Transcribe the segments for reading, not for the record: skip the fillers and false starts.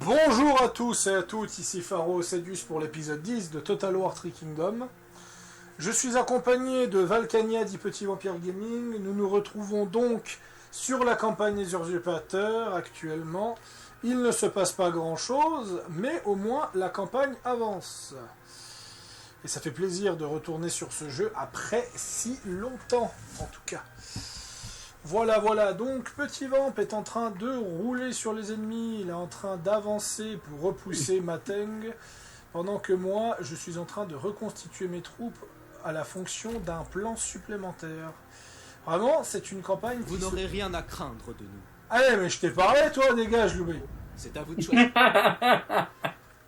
Bonjour à tous et à toutes, ici Pharo Cedius pour l'épisode 10 de Total War 3 Kingdom. Je suis accompagné de Valkania dit Petit Vampire Gaming. Nous nous retrouvons donc sur la campagne des usurpateurs actuellement. Il ne se passe pas grand chose, mais au moins la campagne avance. Et ça fait plaisir de retourner sur ce jeu après si longtemps, en tout cas. Voilà, donc Petit Vamp est en train de rouler sur les ennemis, il est en train d'avancer pour repousser Mateng, pendant que moi, je suis en train de reconstituer mes troupes à la fonction d'un plan supplémentaire. Vraiment, c'est une campagne Vous n'aurez rien à craindre de nous. Allez, mais je t'ai parlé, toi, dégage, Louis. C'est à vous de choisir.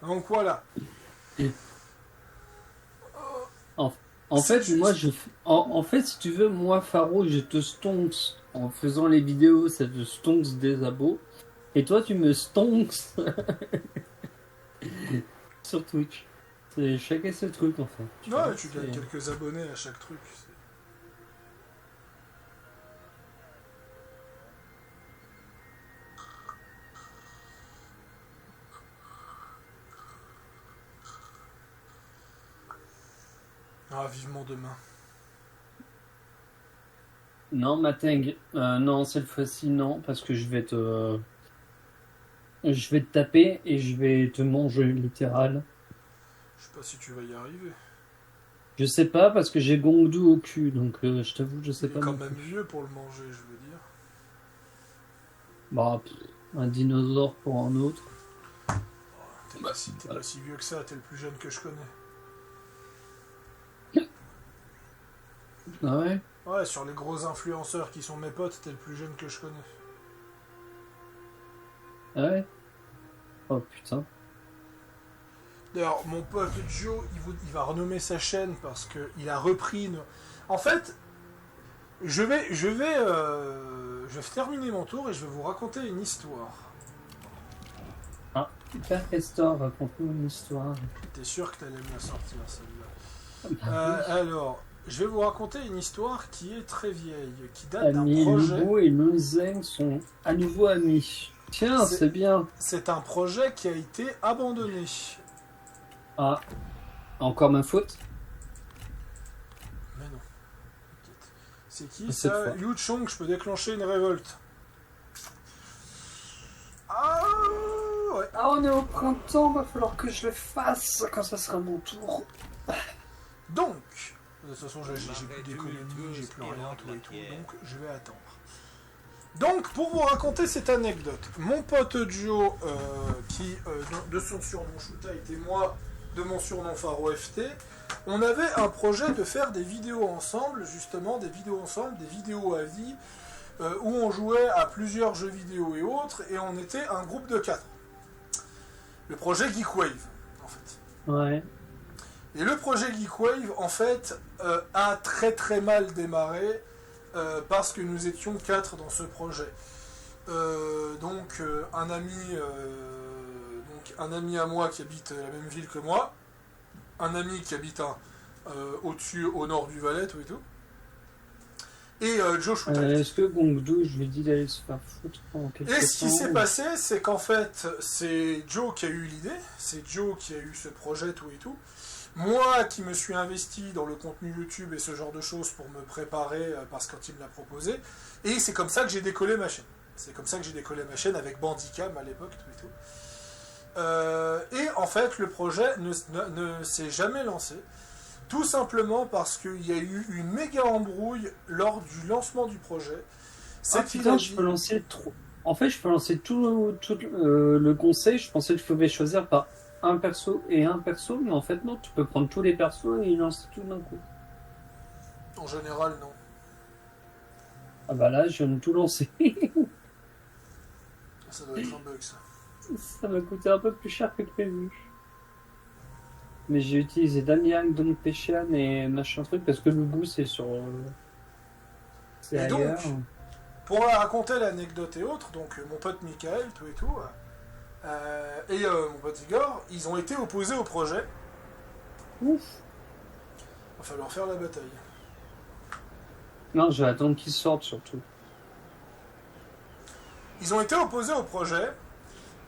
Donc voilà. En fait, moi, en fait, si tu veux, moi, Pharo, je te stonks en faisant les vidéos, ça te stonks des abos. Et toi, tu me stonks sur Twitch. C'est chacun ce truc, en fait. Ouais, tu gagnes quelques abonnés à chaque truc. Ah, vivement demain. Non, Mateng, non, cette fois-ci, non, parce que je vais te taper et je vais te manger, littéral. Je sais pas si tu vas y arriver. Je sais pas, parce que j'ai Gongdu au cul, donc je t'avoue, je sais pas. Il est quand même vieux pour le manger, je veux dire. Bah, un dinosaure pour un autre. T'es pas si vieux que ça, t'es le plus jeune que je connais. Ah ouais? Ouais, sur les gros influenceurs qui sont mes potes, t'es le plus jeune que je connais. Ah ouais? Oh putain. D'ailleurs, mon pote Joe, il va renommer sa chaîne parce qu'il a repris... En fait, je vais terminer mon tour et je vais vous raconter une histoire. Ah, Père Castor, raconte-nous une histoire. T'es sûr que t'allais me la sortir, celle-là? Alors... Je vais vous raconter une histoire qui est très vieille, qui date d'un projet... Lobo et Lunzeng sont à nouveau amis. Tiens, c'est bien. C'est un projet qui a été abandonné. Ah, encore ma faute? Mais non. C'est qui ça? Yu Chong, je peux déclencher une révolte. Ah ouais. Ah, on est au printemps, va falloir que je le fasse quand ça sera mon tour. Donc... De toute façon, j'ai plus d'économie, j'ai plus rien, tout et tout, donc je vais attendre. Donc, pour vous raconter cette anecdote, mon pote Joe, qui de son surnom Shuta était moi, de mon surnom Pharo FT, on avait un projet de faire des vidéos ensemble, justement, des vidéos à vie, où on jouait à plusieurs jeux vidéo et autres, et on était un groupe de 4. Le projet Geekwave, en fait. Ouais. Et le projet Geekwave, en fait, a très mal démarré parce que nous étions 4 dans ce projet. Donc un ami à moi qui habite la même ville que moi, un ami qui habite au-dessus, au nord du Valais, tout et tout, et Joe Shuta. Est-ce que Gongdu, je lui ai dit d'aller se faire foutre pendant quelques temps? Et ce qui s'est passé, c'est qu'en fait, c'est Joe qui a eu l'idée, c'est Joe qui a eu ce projet, tout et tout. Moi qui me suis investi dans le contenu YouTube et ce genre de choses pour me préparer parce que quand il me l'a proposé, et c'est comme ça que j'ai décollé ma chaîne. C'est comme ça que j'ai décollé ma chaîne avec Bandicam à l'époque, tout et tout. Et en fait, le projet ne s'est jamais lancé, tout simplement parce qu'il y a eu une méga embrouille lors du lancement du projet. Putain, je peux lancer trop. En fait, je peux lancer tout le conseil. Je pensais que je pouvais choisir par un perso et un perso, mais en fait non, tu peux prendre tous les persos et lancer tout d'un coup. En général, non. Ah bah là, je viens de tout lancer. Ça doit être un bug, ça. Ça m'a coûté un peu plus cher que prévu. Mais j'ai utilisé Damian, Don Pescian et machin truc parce que le goût c'est sur... c'est et ailleurs. Donc, pour raconter l'anecdote et autres, donc mon pote Michael, tout et tout, et mon pote Igor, ils ont été opposés au projet. Ouf. Il va falloir faire la bataille. Non, je vais attendre qu'ils sortent surtout. Ils ont été opposés au projet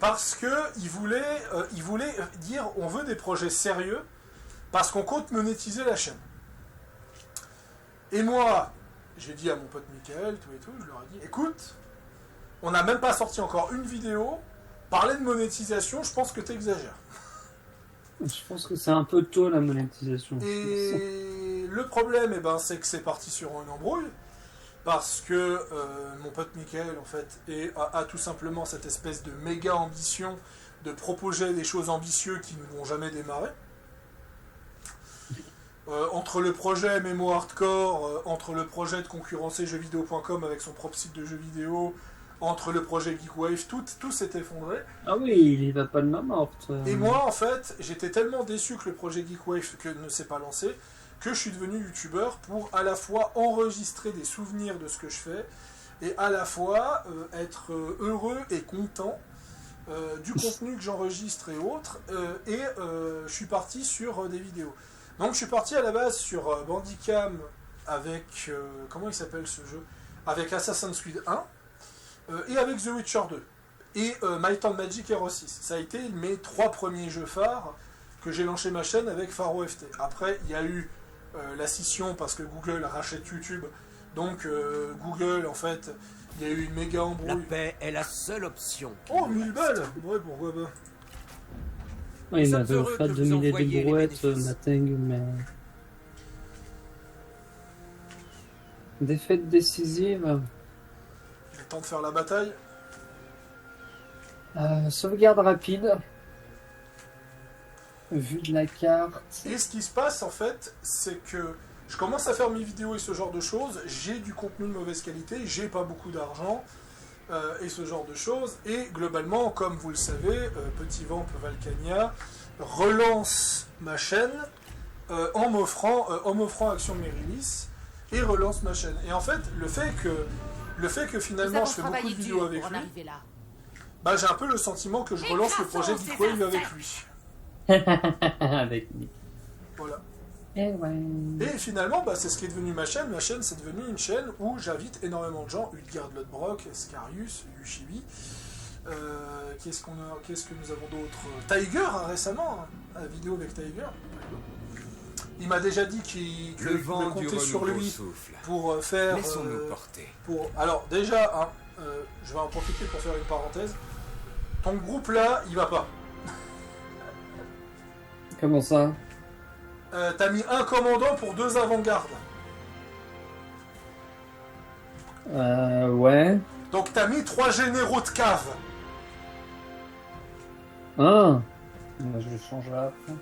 parce que il voulait dire on veut des projets sérieux parce qu'on compte monétiser la chaîne. Et moi, j'ai dit à mon pote Michael, tout et tout, je leur ai dit, écoute, on n'a même pas sorti encore une vidéo, parler de monétisation, je pense que tu exagères. Je pense que c'est un peu tôt la monétisation. Et le problème, eh ben, c'est que c'est parti sur une embrouille, parce que mon pote Michael, en fait, a tout simplement cette espèce de méga ambition de proposer des choses ambitieuses qui ne vont jamais démarrer. Entre le projet MMO Hardcore, entre le projet de concurrencer jeuxvideo.com avec son propre site de jeux vidéo, entre le projet Geekwave, tout s'est effondré. Ah oui, il va pas de main morte. Et moi, en fait, j'étais tellement déçu que le projet Geekwave ne s'est pas lancé, que je suis devenu youtubeur pour à la fois enregistrer des souvenirs de ce que je fais, et à la fois être heureux et content du contenu que j'enregistre et autres, et je suis parti sur des vidéos. Donc je suis parti à la base sur Bandicam avec, comment il s'appelle ce jeu? Avec Assassin's Creed 1, et avec The Witcher 2. Et Might and Magic Hero 6. Ça a été mes 3 premiers jeux phares que j'ai lancé ma chaîne avec Pharo FT. Après, il y a eu la scission parce que Google rachète YouTube. Donc Google, en fait, il y a eu une méga La embrouille. paix est la seule option. Oh, 1000 balles! Ouais, pourquoi pas. Oui, il Nous m'avait sommes heureux offert de 2 vous 000 et envoyer des les brouettes, bénéfices. Mateng, mais... Défaite décisive. Il est temps de faire la bataille. Sauvegarde rapide. Vue de la carte. Et ce qui se passe, en fait, c'est que je commence à faire mes vidéos et ce genre de choses. J'ai du contenu de mauvaise qualité, j'ai pas beaucoup d'argent, et ce genre de choses. Et globalement, comme vous le savez, Petit Vamp Valcania relance ma chaîne en m'offrant Action Mérilis et relance ma chaîne. Et en fait, le fait que finalement je fais beaucoup de vidéos avec lui, bah, j'ai un peu le sentiment que je relance le projet Geekwave avec lui. Avec lui. Voilà. Eh ouais. Et finalement, bah, c'est ce qui est devenu ma chaîne. Ma chaîne, c'est devenu une chaîne où j'invite énormément de gens. Utgard Lodbrok, Escarius, Yushibi. Qu'est-ce que nous avons d'autre? Tiger, hein, récemment. Hein, la vidéo avec Tiger. Il m'a déjà dit qu'il Le pouvait vent du compter sur renouveau lui souffle. pour faire... Laissons-nous porter. Alors, déjà, hein, je vais en profiter pour faire une parenthèse. Ton groupe là, il va pas. Comment ça? T'as mis un commandant pour 2 avant-gardes. Ouais. Donc t'as mis 3 généraux de cave. Ah. Bah, je le changerai après.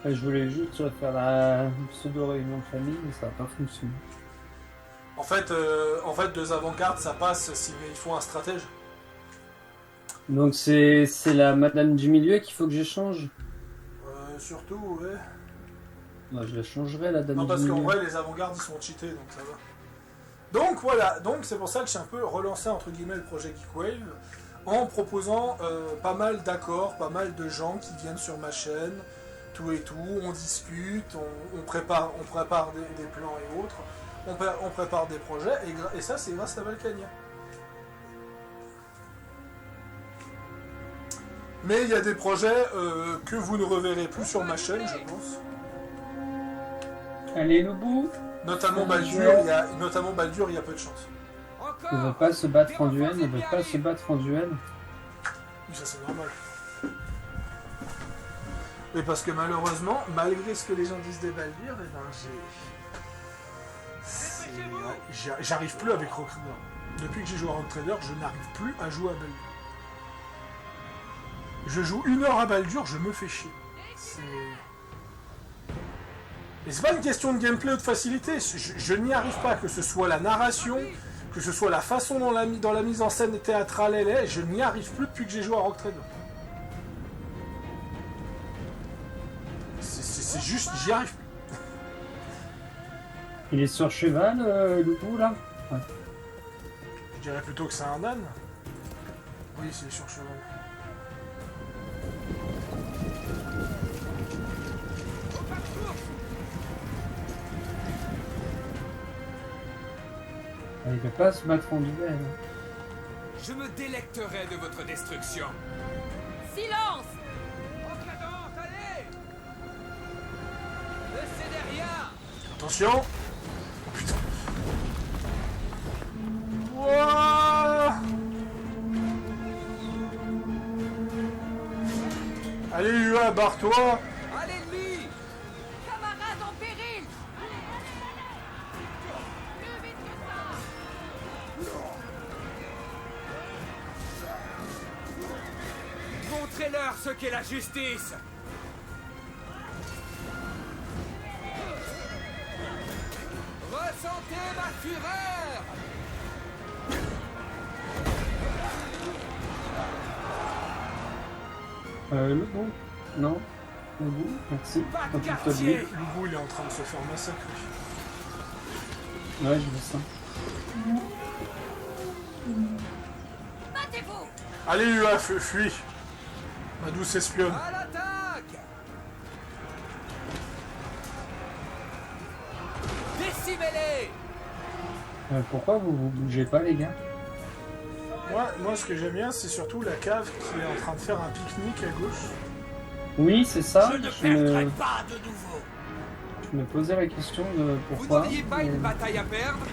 Je voulais juste faire la pseudo-réunion de famille, mais ça n'a pas fonctionné. En fait, 2 avant-gardes, ça passe si il faut un stratège. Donc c'est la madame du milieu qu'il faut que j'échange. Surtout, ouais. Moi je la changerai la dame Non, du parce qu'en milieu. vrai, les avant-gardes, ils sont cheatés, donc ça va. Donc voilà, donc c'est pour ça que j'ai un peu relancé, entre guillemets, le projet Geekwave, en proposant pas mal d'accords, pas mal de gens qui viennent sur ma chaîne, tout et tout, on discute, on prépare des plans et autres, on prépare des projets, et ça, c'est grâce à Valcania. Mais il y a des projets que vous ne reverrez plus sur ma chaîne, je pense. Allez le bout. Notamment Baldur, il y a peu de chance. Il veut pas se battre en duel, il veut pas se battre en duel. Oui, ça c'est normal. Mais parce que malheureusement, malgré ce que les gens disent des Baldur, eh ben j'arrive plus avec Rock Trader. Depuis que j'ai joué à Rock Trader, je n'arrive plus à jouer à Baldur. Je joue 1 heure à Baldur, je me fais chier. Et c'est pas une question de gameplay ou de facilité, je n'y arrive pas, que ce soit la narration, que ce soit la façon dont la mise en scène théâtrale elle est, je n'y arrive plus depuis que j'ai joué à Rock Trader. C'est juste, j'y arrive plus. Il est sur cheval, le bout là. Ouais. Je dirais plutôt que c'est un âne. Oui, c'est sur cheval. Il veut pas se battre en duel. Je me délecterai de votre destruction. Silence! En cadence, allez! Ne cédez rien! Attention. Oh putain. Ouah. Allez UA, barre-toi. À l'ennemi! Camarades en péril! Plus vite que ça! Montrez-leur ce qu'est la justice! Ressentez ma fureur! Le bout. Non. Le bout. Merci. Pas de Quand tu te quartier. dis. L'Ubu, il est en train de se faire massacrer. Ouais, je vois ça. Battez-vous! Allez UA, fuis. Ma douce espionne. À l'attaque! Décimez-les! Pourquoi vous bougez pas, les gars? Moi, ce que j'aime bien, c'est surtout la cave qui est en train de faire un pique-nique à gauche. Oui, c'est ça. Je ne perdrai pas de nouveau! Je me posais la question de Vous pourquoi. n'auriez pas une bataille à perdre?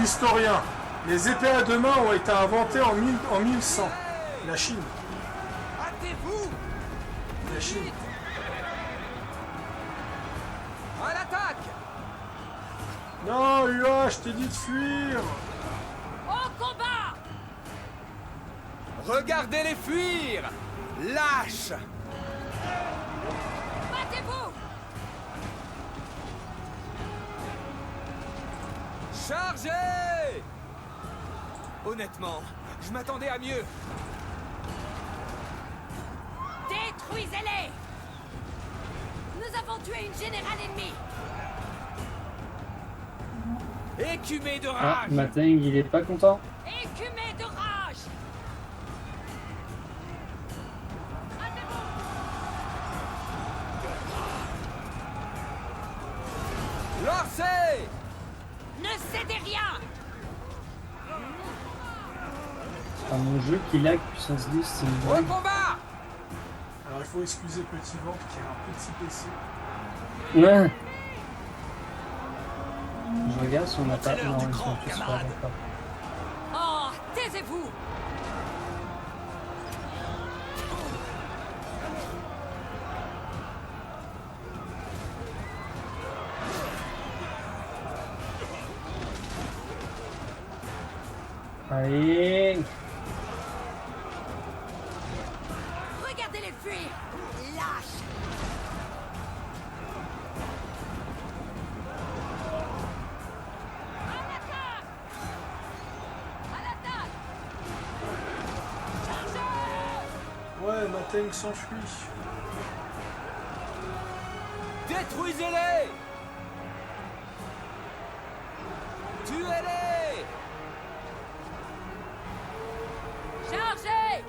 Historien. Les épées à deux mains ont été inventées en 1100. La Chine. Hâtez-vous! La Chine. À l'attaque! Non, UA, je t'ai dit de fuir. Au combat! Regardez-les fuir! Lâche! Battez-vous! Chargez! Honnêtement, je m'attendais à mieux. Détruisez-les! Nous avons tué une générale ennemie! Écumé de Ah, rage! Mateng, il est pas content. Écumé de rage! Lancez! Ne cédez rien! C'est pas mon jeu qui lag puissance 10, c'est une Au blague. combat! Alors, il faut excuser Petit Vent qui a un petit PC. Ouais. Je regarde si on n'a pas. Non, ils sont tous pas d'accord. Oh, taisez-vous! Allez. Regardez-les fuir! Lâche! À l'attaque! À l'attaque! Chargez! Ouais, Mateng s'enfuit. Détruisez-les! Tuez-les! Chargez!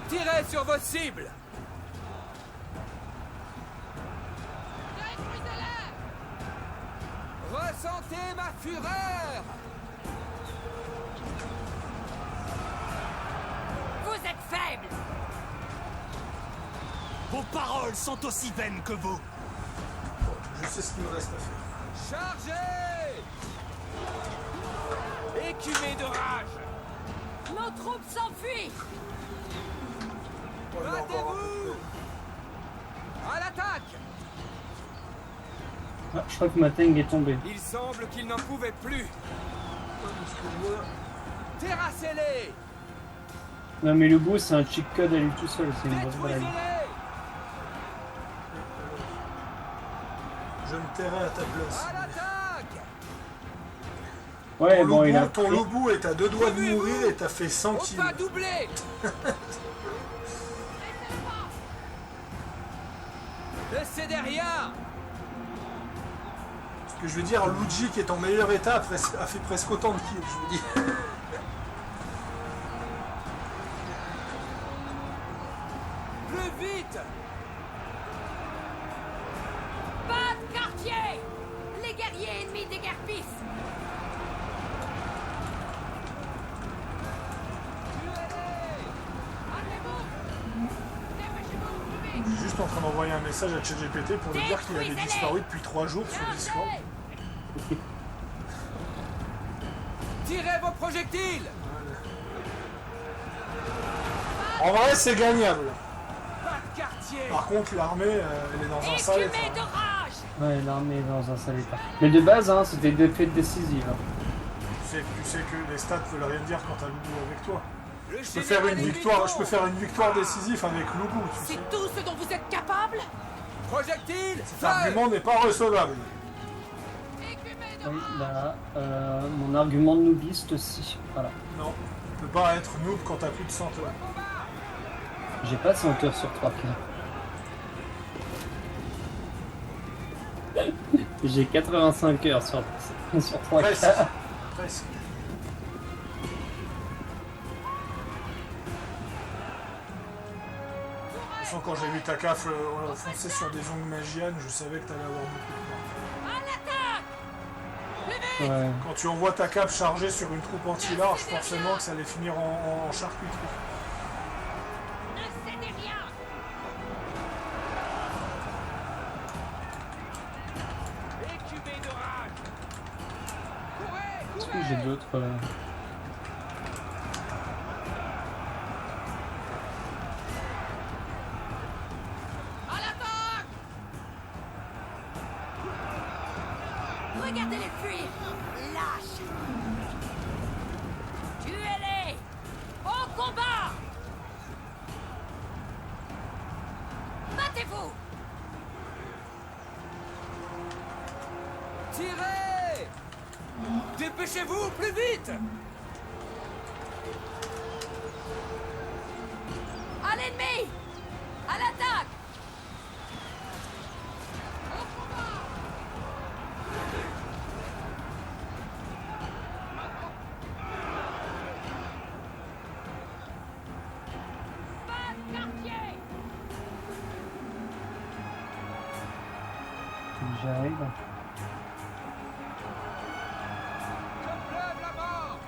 Tirez sur vos cibles! Détruisez-les! Ressentez ma fureur! Vous êtes faibles! Vos paroles sont aussi vaines que vous. Je sais ce qu'il me reste à faire. Chargez! Écumé de rage! Nos troupes s'enfuient! Oh, il est encore un peu Battez-vous! À l'attaque! Ah, je crois que Mateng est tombé. Il semble qu'il n'en pouvait plus. près, parce que moi, Terrassez-les! Non, mais le bout, c'est un cheat code à lui tout seul, c'est une grosse blague. Détruisez-les! je me tairai à ta place. À l'attaque! Ouais, Ton bon, il a. Loubou, ton Loubou est à deux doigts de mourir et t'as fait 100 On kills. va doubler! Laissez-les pas! Ne cédez rien! Parce que je veux dire, Luigi qui est en meilleur état a fait presque autant de kills, je vous dis. Plus vite! Pas de quartier! Les guerriers ennemis déguerpissent! Armez-vous! Dépêchez-vous, plus Je vite! suis juste en train d'envoyer un message à ChatGPT pour lui dire qu'il avait disparu depuis 3 jours sur Discord. Chargez! Tirez vos projectiles! En vrai, c'est gagnable. Pas de quartier! Par contre, l'armée, elle est dans un sale Écumez état. de rage! Ouais, l'armée est dans un sale état. Mais de base, hein, c'était des défaites décisives. Hein. Tu sais que les stats veulent rien dire quand t'as Loulou avec toi. Le Je peux faire une victoire, je peux faire une victoire Ah. décisive avec Loulou, tu sais. C'est tout ce dont vous êtes capable? Projectiles! Cet Feu! argument n'est pas recevable. Écumez de Oui, rage! là, mon argument de noobiste aussi. Voilà. Non, tu peux pas être noob quand t'as plus de 100 heures. J'ai pas 100 heures sur 3 k. J'ai 85 heures sur 3 k. Presque. Presque. De toute façon, quand j'ai vu ta caf foncer sur des ongles magianes, je savais que t'allais avoir beaucoup de points. À l'attaque! Ouais. Quand tu envoies ta cape chargée sur une troupe anti-large, forcément que ça allait finir en charcuterie. Ne cédez rien! Écumez de rage! Courez! Est-ce que Courez! j'ai d'autres. À l'attaque! Regardez-les fuir! Lâche! Tuez-les! Au combat! Battez-vous! Tirez! Dépêchez-vous, plus vite! À l'ennemi! À l'attaque! Au combat! Pas de quartier! J'arrive. Que pleuve la mort!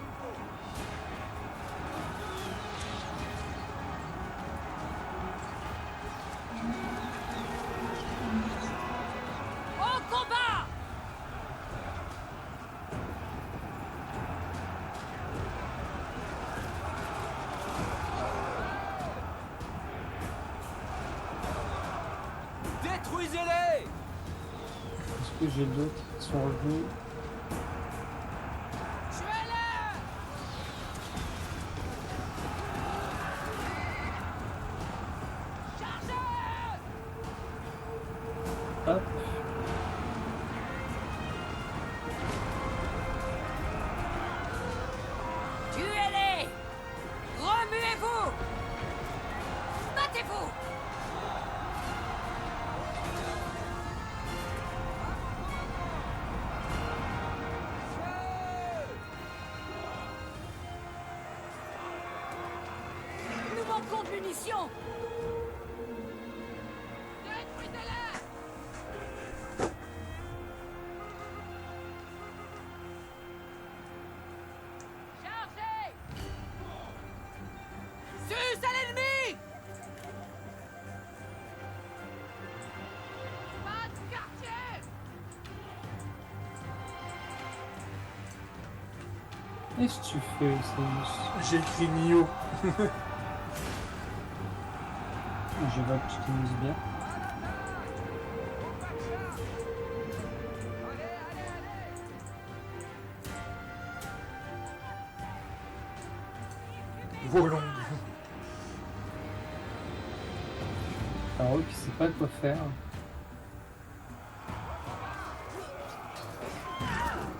Au combat! Détruisez-les! Est-ce que j'ai d'autres qui sont revenus? Tuez-les! Chargez! Hop. Tuez-les! Remuez-vous! Battez-vous! Nous manquons de munitions! Détruisez-les! Chargez! Sus à l'ennemi! Pas de quartier! Qu'est-ce que tu fais, Samus? J'ai écrit Nio. Je vois que tu t'amuses bien. Volongue. Harold qui sait pas quoi faire.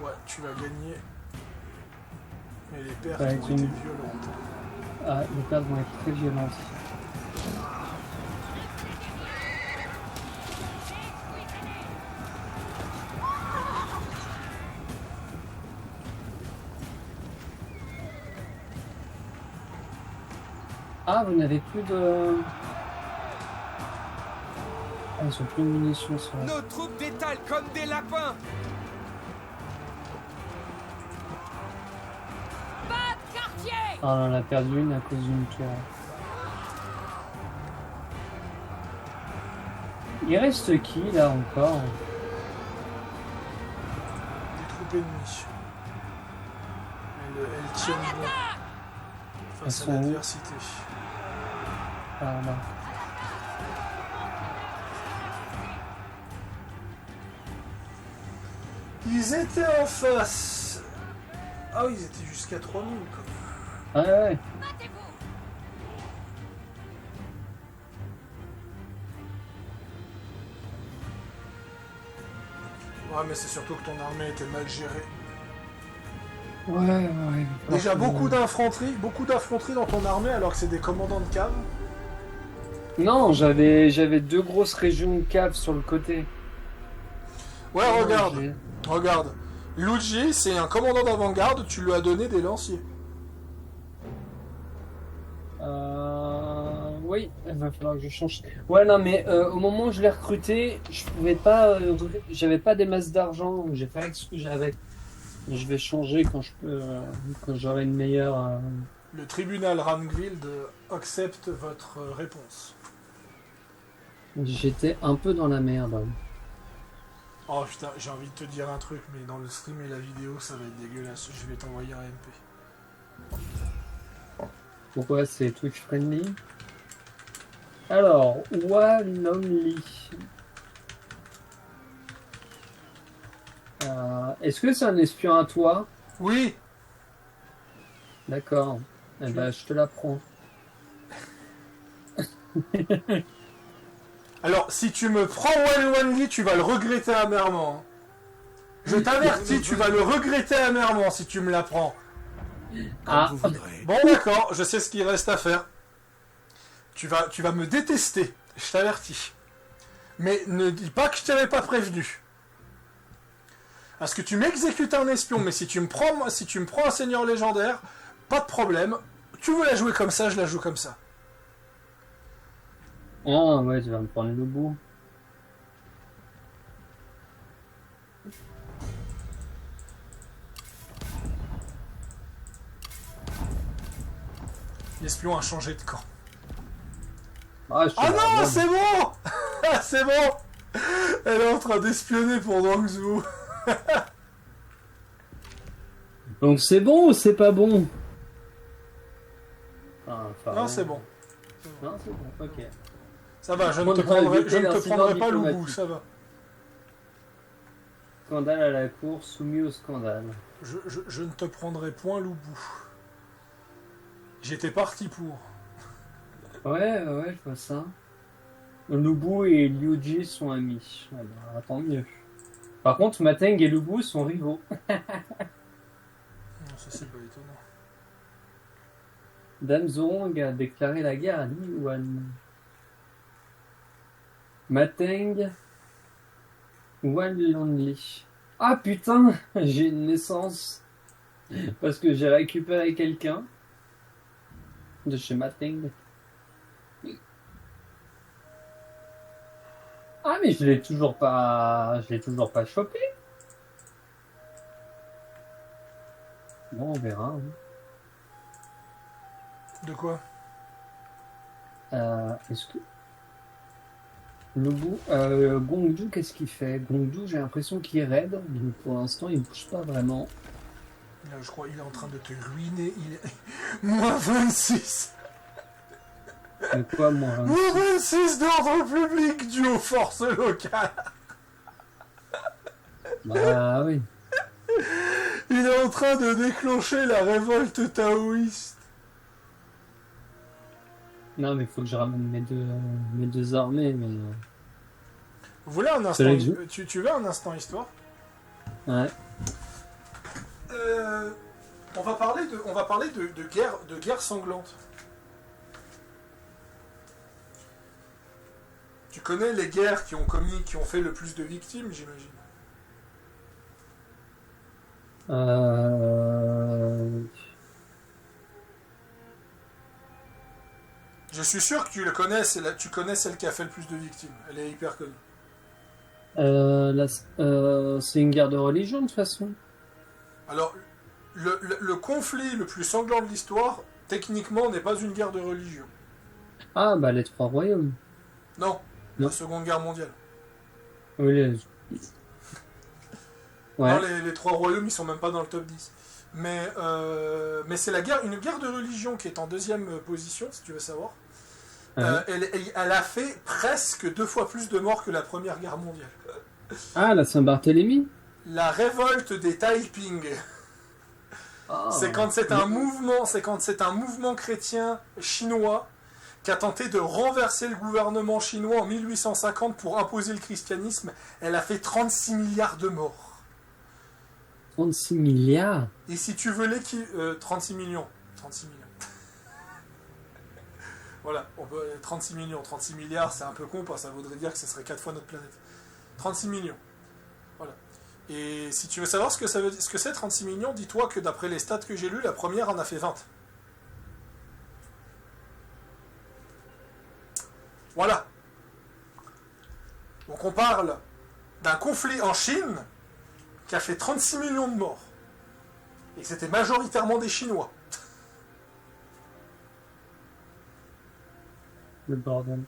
Ouais, tu vas gagner. Mais les pertes Ouais, ont tu- été violentes. Ah, les pertes vont être très violentes. Ah, vous n'avez plus de... Ah, ils ont plus de munitions sur la... Nos troupes détalent comme des lapins. Pas de quartier! Ah, on en a perdu une à cause d'une tour. Il reste qui, là, encore? Des troupes ennemies. Elles tiennent bon face Elles à sont où? l'adversité. Ah, là. Ils étaient en face. Ah oui, ils étaient jusqu'à 3000 quand même. Ouais, ouais. Battez-vous! Ouais, mais c'est surtout que ton armée était mal gérée. Ouais. Déjà beaucoup d'infanterie dans ton armée alors que c'est des commandants de cave. Non, j'avais deux grosses régions de caves sur le côté. Ouais, regarde, J'ai- regarde. Luigi, c'est un commandant d'avant-garde, tu lui as donné des lanciers. Oui, il va falloir que je change. Ouais, non, mais au moment où je l'ai recruté, je pouvais pas, j'avais pas des masses d'argent, j'ai fait avec ce que j'avais. Je vais changer quand je peux, quand j'aurai une meilleure. Le tribunal Rangvild accepte votre réponse. J'étais un peu dans la merde. Oh putain, j'ai envie de te dire un truc, mais dans le stream et la vidéo, ça va être dégueulasse. Je vais t'envoyer un MP. Pourquoi c'est Twitch friendly? Alors, One Only. Est-ce que c'est un espion à toi? Oui. D'accord. Eh ben, je te l'apprends. Alors, si tu me prends One tu vas le regretter amèrement. Je t'avertis, tu vas le regretter amèrement si tu me la prends. Ah, Vous voudrez. Bon, d'accord, je sais ce qu'il reste à faire. Tu vas me détester, je t'avertis. Mais ne dis pas que je t'avais pas prévenu. Parce que tu m'exécutes un espion, mais si tu me prends un seigneur légendaire, pas de problème. Tu veux la jouer comme ça, je la joue comme ça. ah ouais, tu vas me prendre le bout. L'espion a changé de camp. Ah, je te Ah la non, redonne. c'est bon. Ah, c'est bon. Elle est en train d'espionner pour Dangzhou. Donc c'est bon ou c'est pas bon? Ah, enfin, Non, c'est bon. Non, c'est bon, ok. Ça va, je ne On te a prendrai, évité je ne te l'incident prendrai pas le diplomatique. goût, ça va. Scandale à la cour, soumis au scandale. Je ne te prendrai point Loubou. J'étais parti pour. Ouais, je vois ça. Lubu et Liuji sont amis. Ah bah, tant mieux. Par contre, Mateng et Lubu sont rivaux. Non, ça c'est pas étonnant. Dame Zorong a déclaré la guerre à Li Yuan. Mateng, Wan Lonely. Ah putain, j'ai une naissance. Parce que j'ai récupéré quelqu'un de chez Mateng. Ah mais je l'ai toujours pas chopé. Bon, on verra. Hein. De quoi? Est-ce que Gongdu, qu'est-ce qu'il fait? Gongdu, j'ai l'impression qu'il est raide, donc pour l'instant il bouge pas vraiment. Là, je crois qu'il est en train de te ruiner. Il est... Moins 26. Mais quoi, moi? Moins 26 d'ordre public dû aux forces locales. Bah oui. Il est en train de déclencher la révolte taoïste. Non, mais il faut que je ramène mes deux armées, mais... Vous voulez un C'est instant là que tu veux un instant histoire? Ouais. On va parler de guerre sanglante. Tu connais les guerres qui ont fait le plus de victimes, j'imagine. Je suis sûr que tu le connais, tu connais celle qui a fait le plus de victimes. Elle est hyper connue. C'est une guerre de religion de toute façon. Alors, le conflit le plus sanglant de l'histoire, techniquement, n'est pas une guerre de religion. Ah, bah les trois royaumes. Non, Non. la Seconde Guerre mondiale. Oui, ouais. Non, les trois royaumes, ils sont même pas dans le top 10. Mais c'est une guerre de religion qui est en deuxième position, si tu veux savoir. Ouais. Elle a fait presque 2 fois plus de morts que la Première Guerre mondiale. Ah, la Saint-Barthélemy. La révolte des Taiping. Ah. C'est quand c'est un mouvement chrétien chinois qui a tenté de renverser le gouvernement chinois en 1850 pour imposer le christianisme. Elle a fait 36 milliards de morts. 36 milliards. Et si tu veux 36 millions. 36 millions. Voilà, 36 millions. 36 milliards, c'est un peu con, parce que ça voudrait dire que ce serait 4 fois notre planète. 36 millions. Voilà. Et si tu veux savoir ce que c'est 36 millions, dis-toi que d'après les stats que j'ai lus, la première en a fait 20. Voilà. Donc on parle d'un conflit en Chine qui a fait 36 millions de morts. Et que c'était majoritairement des Chinois. Le bordel.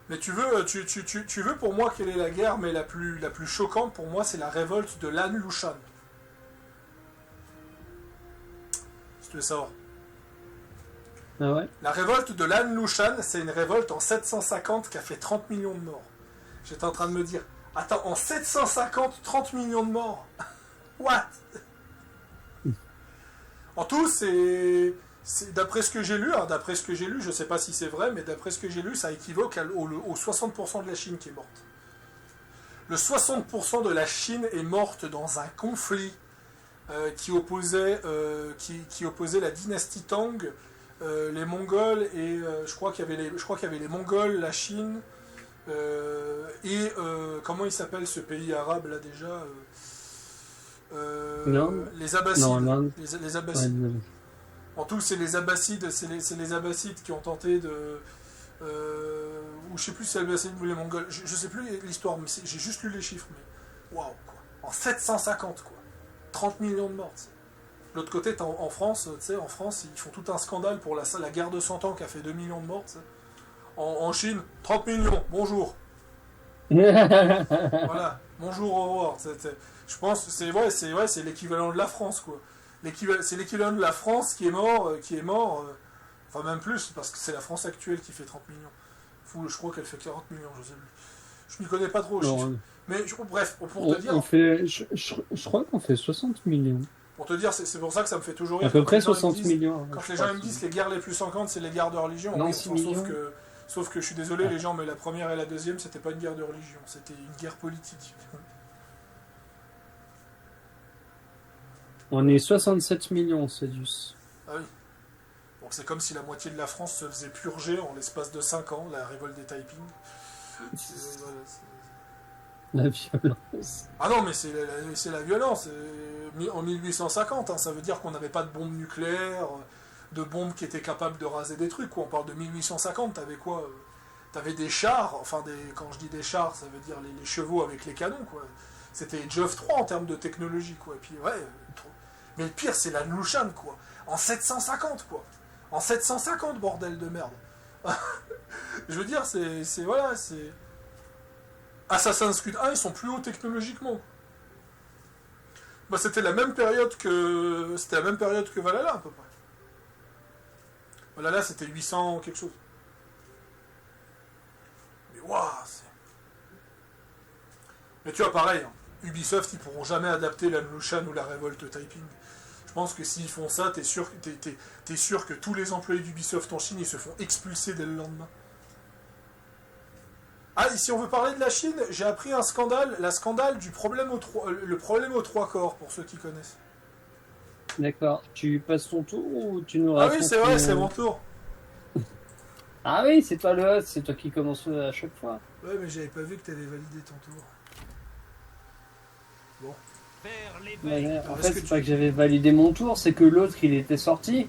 Mais tu veux pour moi quelle est la guerre, mais la plus choquante pour moi, c'est la révolte de Lan Lushan. Si tu veux savoir. Ah ouais. La révolte de Lan Lushan, c'est une révolte en 750 qui a fait 30 millions de morts. J'étais en train de me dire, attends, en 750, 30 millions de morts. What? En tout, c'est d'après ce que j'ai lu, je sais pas si c'est vrai, mais d'après ce que j'ai lu, ça équivaut au 60% de la Chine qui est morte. Le 60% de la Chine est morte dans un conflit qui opposait la dynastie Tang, les Mongols, et je crois qu'il y avait les Mongols, la Chine, et comment il s'appelle ce pays arabe là déjà les Abbassides. Non. Les Abbassides. Ouais, En tout, c'est les Abbassides, c'est les Abbassides qui ont tenté de... ou je sais plus si c'est les Abbassides ou les Mongols, je sais plus l'histoire, mais j'ai juste lu les chiffres, mais... Waouh, quoi. En 750, quoi. 30 millions de morts, t'sais. De l'autre côté, en France, tu sais, en France, ils font tout un scandale pour la guerre de 100 ans qui a fait 2 millions de morts, t'sais. En Chine, 30 millions, bonjour. Voilà, bonjour, au revoir. Je pense que c'est l'équivalent de la France, quoi. C'est l'équivalent de la France qui est mort, enfin même plus, parce que c'est la France actuelle qui fait 30 millions. Je crois qu'elle fait 40 millions, je sais plus. Je m'y connais pas trop, mais bref, pour te dire... je crois qu'on fait 60 millions. Pour te dire, c'est pour ça que ça me fait toujours rire. À peu près 60 millions. Quand les gens me disent que les guerres les plus sanglantes, c'est les guerres de religion, non, oui, sauf que je suis désolé, les gens, mais la première et la deuxième, c'était pas une guerre de religion, c'était une guerre politique. On est 67 millions, Cédus. Ah oui. Donc c'est comme si la moitié de la France se faisait purger en l'espace de 5 ans, la révolte des Taiping. La violence. Ah non, mais c'est la violence. En 1850, hein, ça veut dire qu'on n'avait pas de bombes nucléaires, de bombes qui étaient capables de raser des trucs, quoi. On parle de 1850, t'avais quoi? T'avais des chars, quand je dis des chars, ça veut dire les chevaux avec les canons, quoi. C'était Age of 3 en termes de technologie, quoi. Et puis, ouais... Mais le pire, c'est la Lushan, quoi. En 750, quoi. En 750, bordel de merde. Je veux dire, voilà, c'est... Assassin's Creed 1, ils sont plus hauts technologiquement. Bah, c'était la même période que Valhalla, à peu près. Valhalla, c'était 800 quelque chose. Mais waouh, Mais tu vois, pareil, hein, Ubisoft, ils pourront jamais adapter la Lushan ou la révolte Taiping. Je pense que s'ils font ça, t'es sûr que tous les employés d'Ubisoft en Chine, ils se font expulser dès le lendemain. Ah, et si on veut parler de la Chine, j'ai appris un scandale, le problème aux 3 corps, pour ceux qui connaissent. D'accord. Tu passes ton tour ou tu nous Ah racontes? oui, c'est vrai, c'est mon tour. Ah oui, c'est toi le host, c'est toi qui commence à chaque fois. Ouais, mais j'avais pas vu que t'avais validé ton tour. Bon. Ouais, en fait, c'est pas que j'avais validé mon tour, c'est que l'autre, il était sorti.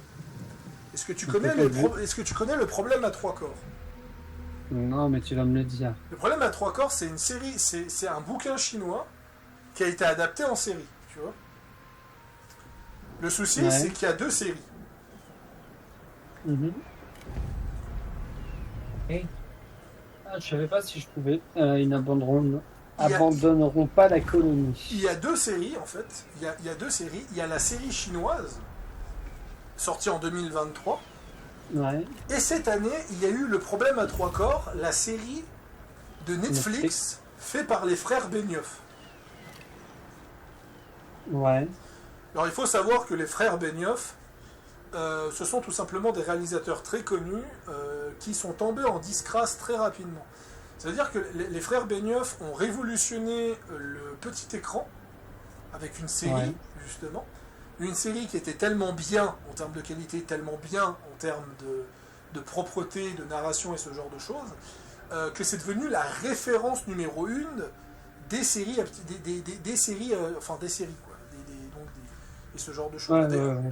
Est-ce que tu On connais, peut pas le est-ce que tu connais le problème à trois corps? Non, mais tu vas me le dire. Le problème à trois corps, c'est une série, c'est un bouquin chinois qui a été adapté en série, tu vois. Le souci, Ouais. c'est qu'il y a 2 séries. Mhm. Ah, je savais pas si je pouvais. Ils abandonneront pas la colonie. Il y a 2 séries, en fait. Il y a 2 séries. Il y a la série chinoise, sortie en 2023. Ouais. Et cette année, il y a eu le problème à trois corps, la série de Netflix, faite par les frères Benioff. Ouais. Alors il faut savoir que les frères Benioff, ce sont tout simplement des réalisateurs très connus qui sont tombés en disgrâce très rapidement. C'est-à-dire que les frères Benioff ont révolutionné le petit écran avec une série, justement. Une série qui était tellement bien en termes de qualité, tellement bien en termes de propreté, de narration et ce genre de choses, que c'est devenu la référence numéro 1 des séries, enfin des séries, quoi, et ce genre de choses. Ouais.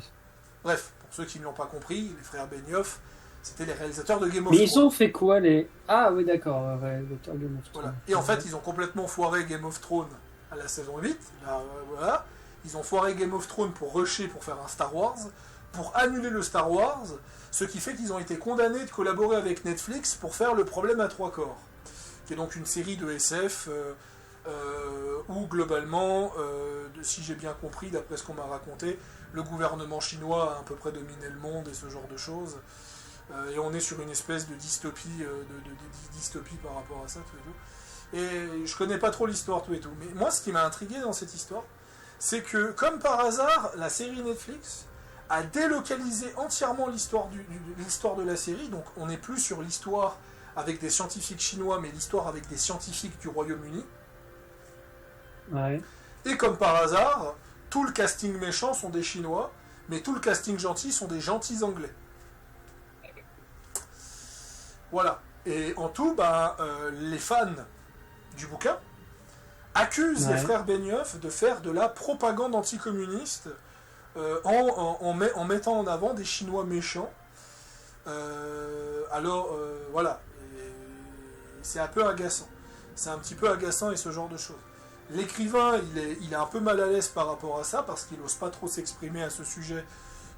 Bref, pour ceux qui ne l'ont pas compris, les frères Benioff, c'était les réalisateurs de Game of Mais Thrones. ils ont fait quoi les... Ah oui, d'accord, réalisateur Game of Thrones. Voilà. Et en fait, ils ont complètement foiré Game of Thrones à la saison 8. Là, voilà. Ils ont foiré Game of Thrones pour rusher, pour faire un Star Wars, pour annuler le Star Wars, ce qui fait qu'ils ont été condamnés de collaborer avec Netflix pour faire Le Problème à trois corps, qui est donc une série de SF où globalement, si j'ai bien compris, d'après ce qu'on m'a raconté, le gouvernement chinois a à peu près dominé le monde et ce genre de choses. Et on est sur une espèce de dystopie, dystopie par rapport à ça, tout et tout. Et je connais pas trop l'histoire, tout et tout. Mais moi, ce qui m'a intrigué dans cette histoire, c'est que, comme par hasard, la série Netflix a délocalisé entièrement l'histoire de la série. Donc, on n'est plus sur l'histoire avec des scientifiques chinois, mais l'histoire avec des scientifiques du Royaume-Uni. Ouais. Et comme par hasard, tout le casting méchant sont des Chinois, mais tout le casting gentil sont des gentils Anglais. Voilà. Et en tout, les fans du bouquin accusent les frères Benioff de faire de la propagande anticommuniste en mettant en avant des Chinois méchants. Voilà. Et c'est un peu agaçant. C'est un petit peu agaçant et ce genre de choses. L'écrivain, il est un peu mal à l'aise par rapport à ça parce qu'il n'ose pas trop s'exprimer à ce sujet.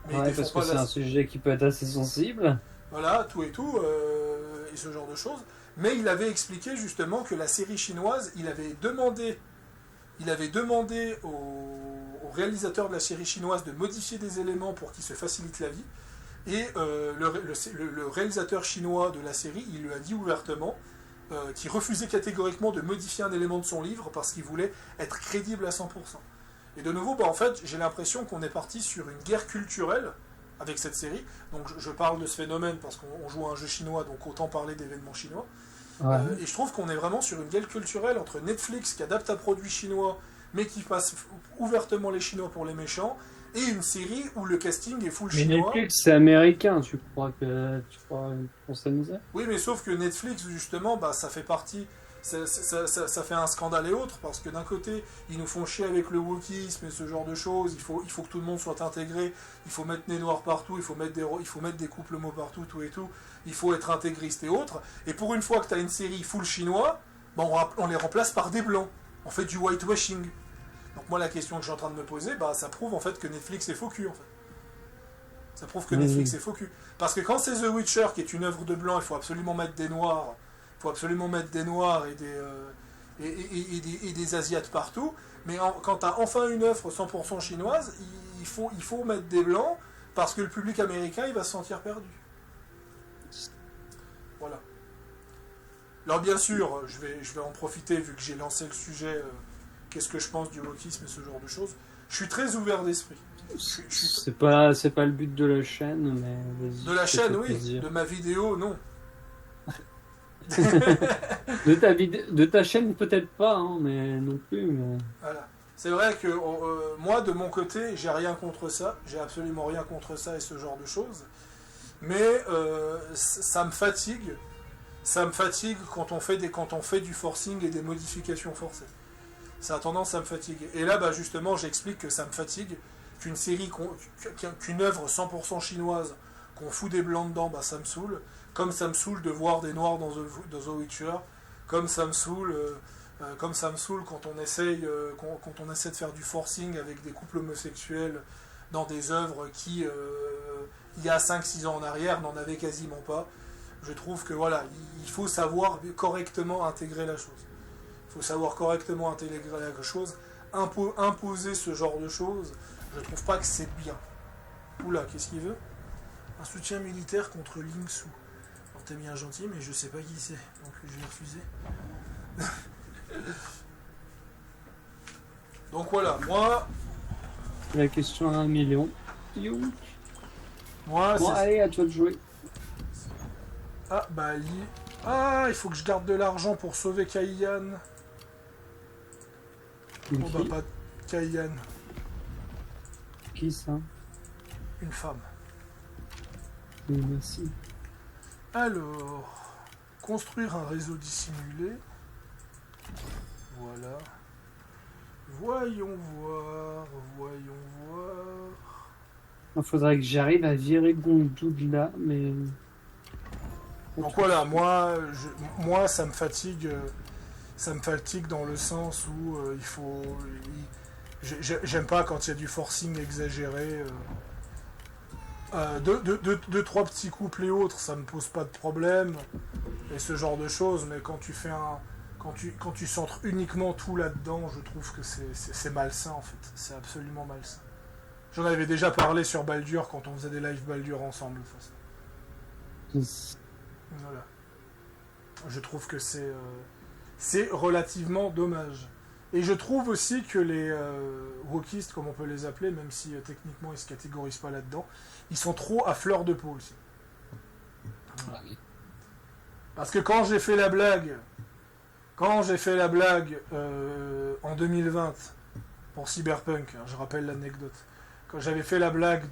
Mais parce que c'est un sujet qui peut être assez sensible. Voilà, tout et tout, et ce genre de choses. Mais il avait expliqué justement que la série chinoise, il avait demandé au réalisateur de la série chinoise de modifier des éléments pour qu'il se facilite la vie. Et le réalisateur chinois de la série, il lui a dit ouvertement qu'il refusait catégoriquement de modifier un élément de son livre parce qu'il voulait être crédible à 100%. Et de nouveau, en fait, j'ai l'impression qu'on est parti sur une guerre culturelle avec cette série. Donc je parle de ce phénomène parce qu'on joue à un jeu chinois, donc autant parler d'événements chinois. Ouais. Et je trouve qu'on est vraiment sur une guerre culturelle entre Netflix qui adapte un produit chinois mais qui passe ouvertement les Chinois pour les méchants, et une série où le casting est full Mais chinois. Netflix, c'est américain, tu crois qu'on s'amusait? Oui, mais sauf que Netflix, justement, ça fait partie... Ça fait un scandale et autres, parce que d'un côté, ils nous font chier avec le wokisme et ce genre de choses, il faut que tout le monde soit intégré, il faut mettre nez noir partout, il faut mettre des couples homo partout, tout et tout, il faut être intégriste et autres, et pour une fois que tu as une série full chinois, on les remplace par des blancs, on fait du whitewashing. Donc moi la question que je suis en train de me poser, ça prouve en fait que Netflix est faux cul, en fait. Ça prouve que Netflix est faux cul. Parce que quand c'est The Witcher, qui est une œuvre de blanc, il faut absolument mettre des noirs, et des Asiates partout, mais quand tu as enfin une œuvre 100% chinoise, il faut mettre des blancs, parce que le public américain, il va se sentir perdu. Voilà. Alors bien sûr, je vais en profiter, vu que j'ai lancé le sujet, qu'est-ce que je pense du wokisme et ce genre de choses. Je suis très ouvert d'esprit. C'est pas le but de la chaîne, mais... De la chaîne, oui. De ma vidéo, non. de ta chaîne peut-être pas, mais non plus. Mais... Voilà. C'est vrai que moi de mon côté j'ai rien contre ça, j'ai absolument rien contre ça et ce genre de choses, mais ça me fatigue quand on fait du forcing et des modifications forcées. Ça a tendance à me fatiguer. Et là justement j'explique que ça me fatigue qu'une série, qu'une œuvre 100% chinoise qu'on fout des blancs dedans, bah ça me saoule. Comme ça me saoule de voir des noirs dans The Witcher. Comme ça me saoule quand on essaye de faire du forcing avec des couples homosexuels dans des œuvres qui, il y a 5-6 ans en arrière, n'en avaient quasiment pas. Je trouve que voilà, il faut savoir correctement intégrer la chose. Il faut savoir correctement intégrer la chose. Imposer ce genre de choses, je trouve pas que c'est bien. Oula, qu'est-ce qu'il veut? Un soutien militaire contre Ling Su. Alors t'es bien gentil, mais je sais pas qui c'est, donc je vais refuser. Donc voilà, moi... La question à 1 million. Moi, Bon, c'est... allez, à toi de jouer. Ah, bah, il faut que je garde de l'argent pour sauver Kaiyan. Oh bah, pas Kaiyan. Qui ça? Une femme. Oui, merci. Alors, construire un réseau dissimulé. Voilà. Voyons voir. Il faudrait que j'arrive à virer Gondou de là, mais... Donc voilà, moi ça me fatigue. Ça me fatigue dans le sens où il faut... J'aime pas quand il y a du forcing exagéré. Deux, trois petits couples et autres, ça me pose pas de problème. Et ce genre de choses, mais quand tu fais quand tu centres uniquement tout là-dedans, je trouve que c'est malsain en fait. C'est absolument malsain. J'en avais déjà parlé sur Baldur quand on faisait des live Baldur ensemble. De toute façon. Voilà. Je trouve que c'est relativement dommage. Et je trouve aussi que les wokistes, comme on peut les appeler, même si techniquement ils se catégorisent pas là-dedans, ils sont trop à fleur de peau aussi. Voilà. Parce que quand j'ai fait la blague en 2020 pour Cyberpunk, hein, je rappelle l'anecdote, quand j'avais fait la blague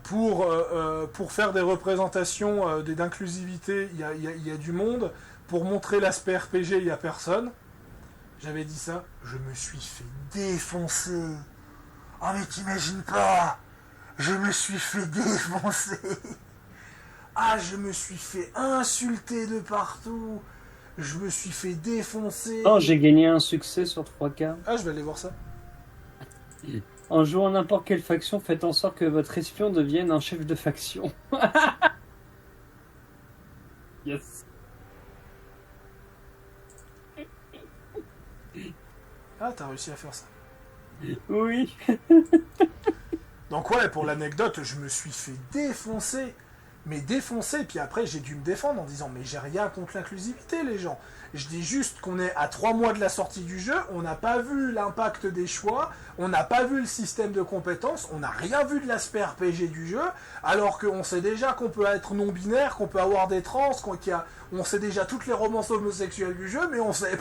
pour faire des représentations d'inclusivité, il y a du monde, pour montrer l'aspect RPG, il n'y a personne. J'avais dit ça, je me suis fait défoncer. Ah mais t'imagines pas, je me suis fait défoncer. Ah, je me suis fait insulter de partout. Je me suis fait défoncer. Oh, j'ai gagné un succès sur 3K. Ah, je vais aller voir ça. En jouant n'importe quelle faction, faites en sorte que votre espion devienne un chef de faction. Yes. Ah, t'as réussi à faire ça. Oui. Donc ouais, pour l'anecdote, je me suis fait défoncer. Mais défoncer, puis après j'ai dû me défendre en disant mais j'ai rien contre l'inclusivité les gens. Je dis juste qu'on est à 3 mois de la sortie du jeu, on n'a pas vu l'impact des choix, on n'a pas vu le système de compétences, on n'a rien vu de l'aspect RPG du jeu, alors qu'on sait déjà qu'on peut être non-binaire, qu'on peut avoir des trans, on sait déjà toutes les romances homosexuelles du jeu, mais on sait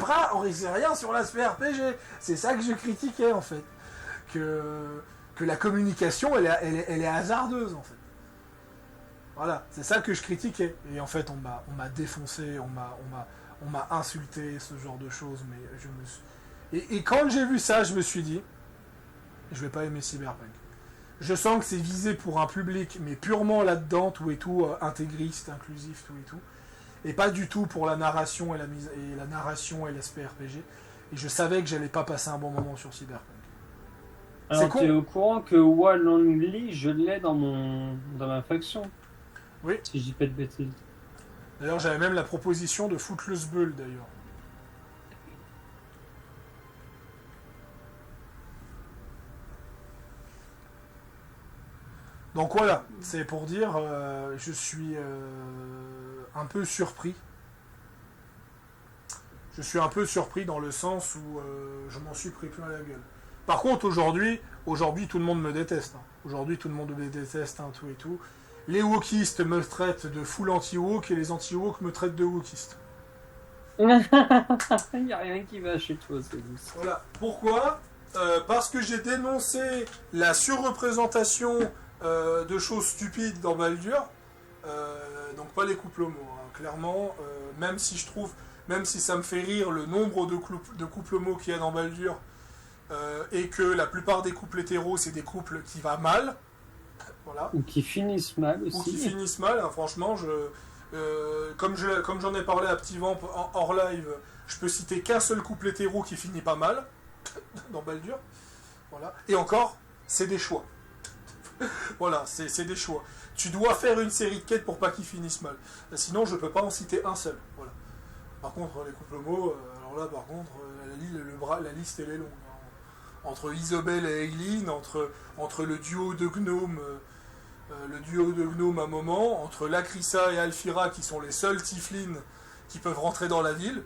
rien sur l'aspect RPG. C'est ça que je critiquais en fait. Que la communication elle est hasardeuse en fait. Voilà, c'est ça que je critiquais. Et en fait, on m'a défoncé, on m'a insulté, ce genre de choses. Mais et quand j'ai vu ça, je me suis dit, je vais pas aimer Cyberpunk. Je sens que c'est visé pour un public, mais purement là-dedans, tout et tout, intégriste, inclusif, tout et tout. Et pas du tout pour la narration et l'aspect RPG. Et je savais que j'allais pas passer un bon moment sur Cyberpunk. Alors, tu es au courant que Wall Only, je l'ai dans ma faction? Oui. Si je dis pas de bêtises. D'ailleurs, j'avais même la proposition de Footloose Bull, d'ailleurs. Donc voilà, c'est pour dire, je suis un peu surpris. Je suis un peu surpris dans le sens où je m'en suis pris plein la gueule. Par contre, aujourd'hui, tout le monde me déteste. Hein. Aujourd'hui, tout le monde me déteste, hein, tout et tout. Les wokistes me traitent de full anti-wok et les anti-wok me traitent de wokiste. Il n'y a rien qui va chez toi, c'est douce. Voilà. Pourquoi parce que j'ai dénoncé la surreprésentation de choses stupides dans Baldur. Donc pas les couples homo, hein, clairement. Même si ça me fait rire le nombre de couples homo qu'il y a dans Baldur, et que la plupart des couples hétéros, c'est des couples qui vont mal. Voilà. Ou qui finissent mal aussi. Ou qui finissent mal, hein, franchement, comme j'en ai parlé à Petit Vamp hors live, je peux citer qu'un seul couplet héros qui finit pas mal, dans Baldur. Voilà. Et encore, c'est des choix. Voilà, c'est des choix. Tu dois faire une série de quêtes pour pas qu'ils finissent mal. Sinon, je peux pas en citer un seul. Voilà. Par contre, les couples mots, alors là, par contre, la liste, elle est longue. Hein. Entre Isobel et Eileen, entre le duo de gnomes, à un moment, entre Lacrissa et Alfira, qui sont les seuls Tiflins qui peuvent rentrer dans la ville.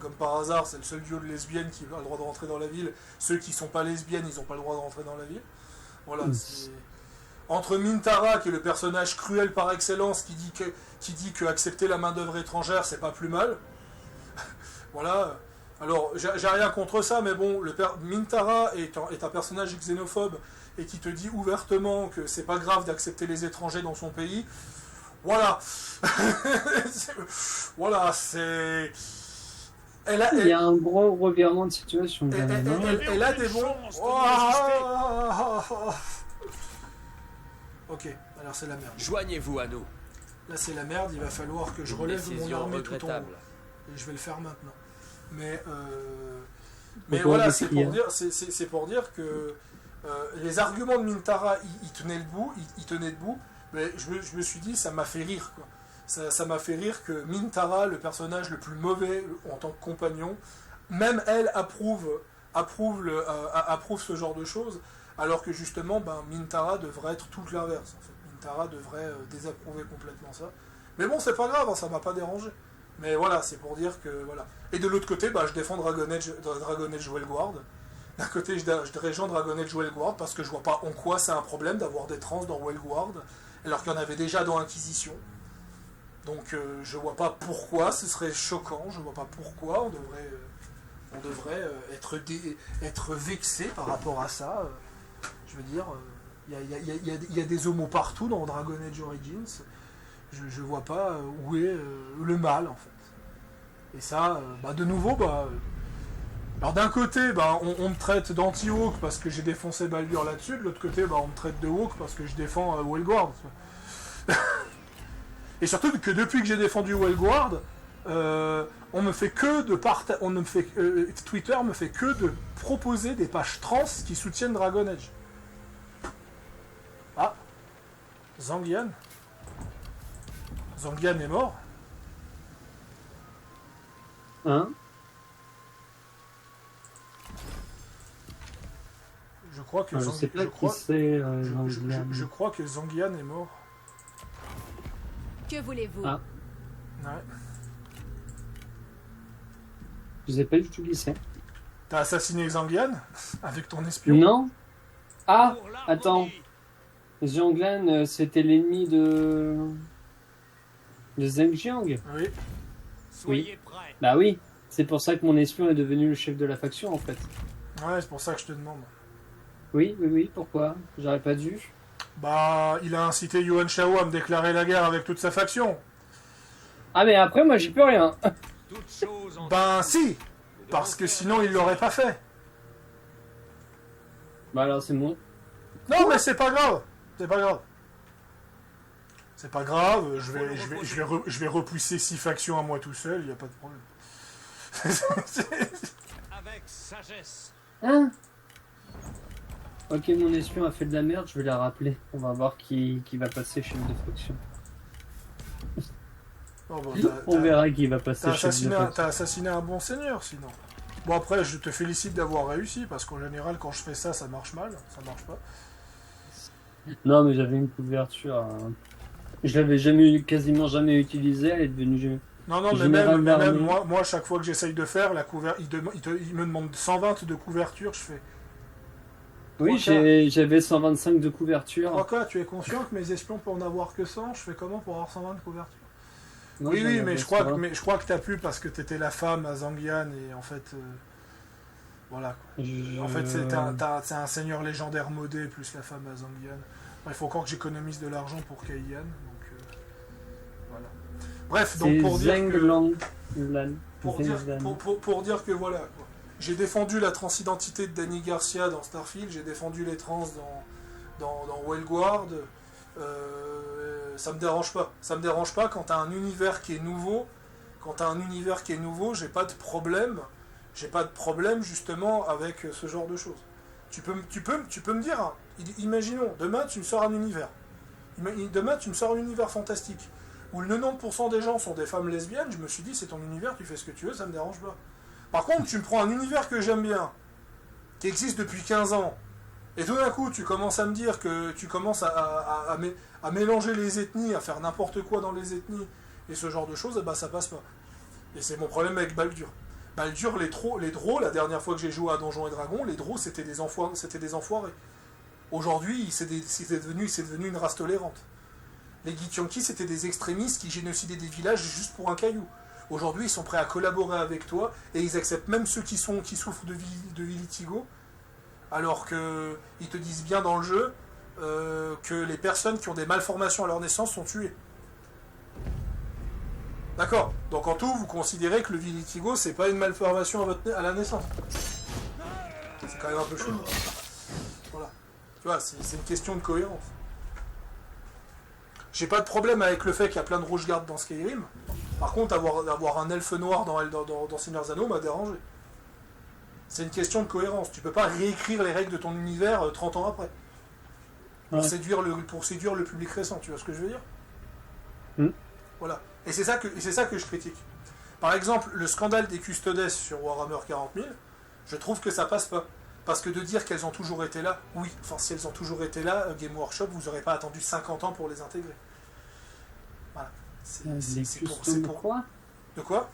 Comme par hasard, c'est le seul duo de lesbiennes qui a le droit de rentrer dans la ville. Ceux qui sont pas lesbiennes, ils n'ont pas le droit de rentrer dans la ville. Voilà, c'est... Entre Mintara, qui est le personnage cruel par excellence, qui dit que accepter la main-d'œuvre étrangère, c'est pas plus mal. Voilà. Alors, j'ai rien contre ça, mais bon, Mintara est un personnage xénophobe et qui te dit ouvertement que c'est pas grave d'accepter les étrangers dans son pays. Voilà. Voilà, c'est... Il y a un gros revirement de situation. Elle a des bons... Ok, alors c'est la merde. Joignez-vous à nous. Là c'est la merde, il va falloir que je Une relève mon décision armée tout en haut. regrettable. Et je vais le faire maintenant. Mais voilà, c'est pour dire que les arguments de Mintara, ils tenaient debout, mais je me suis dit, ça m'a fait rire, quoi. Ça m'a fait rire que Mintara, le personnage le plus mauvais en tant que compagnon, même elle approuve ce genre de choses, alors que justement, Mintara devrait être tout l'inverse. En fait. Mintara devrait désapprouver complètement ça. Mais bon, c'est pas grave, hein, ça m'a pas dérangé. Mais voilà, c'est pour dire que... voilà. Et de l'autre côté, je défends Dragon Age Wellguard. D'un côté, je réagis Dragon Age Wellguard parce que je vois pas en quoi c'est un problème d'avoir des trans dans Wellguard, alors qu'il y en avait déjà dans Inquisition. Donc je vois pas pourquoi ce serait choquant, je vois pas pourquoi on devrait être vexé par rapport à ça. Je veux dire, il y a des homos partout dans Dragon Age Origins. Je vois pas où est le mal en fait. Et ça, de nouveau, alors d'un côté, on me traite d'anti-woke parce que j'ai défoncé Baldur là-dessus, de l'autre côté, on me traite de woke parce que je défends Wellguard. Et surtout que depuis que j'ai défendu Wellguard, on me fait que de Twitter me fait que de proposer des pages trans qui soutiennent Dragon Age. Ah, Zangian est mort. Hein? Je crois que je sais pas qui c'est. Je crois que Zangian est mort. Que voulez-vous? Ah. Ouais. Je sais pas du tout qui c'est. T'as assassiné Zangian avec ton espion? Non. Ah, attends. Zhonglan, c'était l'ennemi de Zheng Jiang. Oui. Soyez prêts. Bah oui. C'est pour ça que mon espion est devenu le chef de la faction en fait. Ouais, c'est pour ça que je te demande. Oui, pourquoi? J'aurais pas dû. Il a incité Yuan Shao à me déclarer la guerre avec toute sa faction. Ah mais après moi j'y peux rien. Toute chose en Si, parce que sinon il l'aurait pas fait. Bah alors c'est bon. Non mais c'est pas grave. C'est pas grave, je vais repousser 6 factions à moi tout seul, y a pas de problème. avec sagesse. Hein? Ok, mon espion a fait de la merde, je vais la rappeler. On va voir qui va passer chef de faction. On verra qui va passer chef de faction. T'as assassiné un bon seigneur sinon. Bon après, je te félicite d'avoir réussi, parce qu'en général quand je fais ça, ça marche mal, ça marche pas. Non mais j'avais une couverture... Je l'avais quasiment jamais utilisée, elle est devenue... Non, mais même moi, chaque fois que j'essaye de faire, la il me demande 120 de couverture, je fais... Oui, j'avais 125 de couverture. Pourquoi tu es conscient que mes espions peuvent en avoir que 100? Je fais comment pour avoir 120 de couverture? Non, Oui, mais je crois que t'as pu parce que t'étais la femme à Zangian et en fait... voilà quoi. En fait, c'est un seigneur légendaire modé plus la femme à Zangian. Il faut encore que j'économise de l'argent pour Kaiyan, donc voilà. Bref, donc pour dire que voilà quoi. J'ai défendu la transidentité de Danny Garcia dans Starfield, j'ai défendu les trans dans Wellguard, ça me dérange pas. Ça me dérange pas quand t'as un univers qui est nouveau. Quand t'as un univers qui est nouveau, j'ai pas de problème. J'ai pas de problème justement avec ce genre de choses. Tu peux me dire, hein, imaginons, demain tu me sors un univers. Demain tu me sors un univers fantastique. Où le 90% des gens sont des femmes lesbiennes, je me suis dit c'est ton univers, tu fais ce que tu veux, ça me dérange pas. Par contre, tu me prends un univers que j'aime bien, qui existe depuis 15 ans, et tout d'un coup tu commences à me dire que tu commences à mélanger les ethnies, à faire n'importe quoi dans les ethnies, et ce genre de choses, bah ça passe pas. Et c'est mon problème avec Baldur. Baldur, les drôles, la dernière fois que j'ai joué à Donjons et Dragons, les drôles c'était des enfoirés. Aujourd'hui, c'est devenu une race tolérante. Les Githyanki, c'était des extrémistes qui génocidaient des villages juste pour un caillou. Aujourd'hui, ils sont prêts à collaborer avec toi et ils acceptent même ceux qui souffrent de Vilitigo, alors qu'ils te disent bien dans le jeu que les personnes qui ont des malformations à leur naissance sont tuées. D'accord. Donc en tout, vous considérez que le Vilitigo, c'est pas une malformation à la naissance. C'est quand même un peu chaud. Voilà. Tu vois, c'est une question de cohérence. J'ai pas de problème avec le fait qu'il y a plein de rouge-gardes dans Skyrim. Par contre, avoir un elfe noir dans Seigneurs Anneaux m'a dérangé. C'est une question de cohérence. Tu peux pas réécrire les règles de ton univers 30 ans après. Pour séduire le public récent, tu vois ce que je veux dire ? Voilà. Et c'est ça que je critique. Par exemple, le scandale des Custodes sur Warhammer 40 000, je trouve que ça passe pas. Parce que de dire qu'elles ont toujours été là, oui, enfin si elles ont toujours été là, Game Workshop, vous n'aurez pas attendu 50 ans pour les intégrer. Voilà. C'est pour quoi ? De quoi ?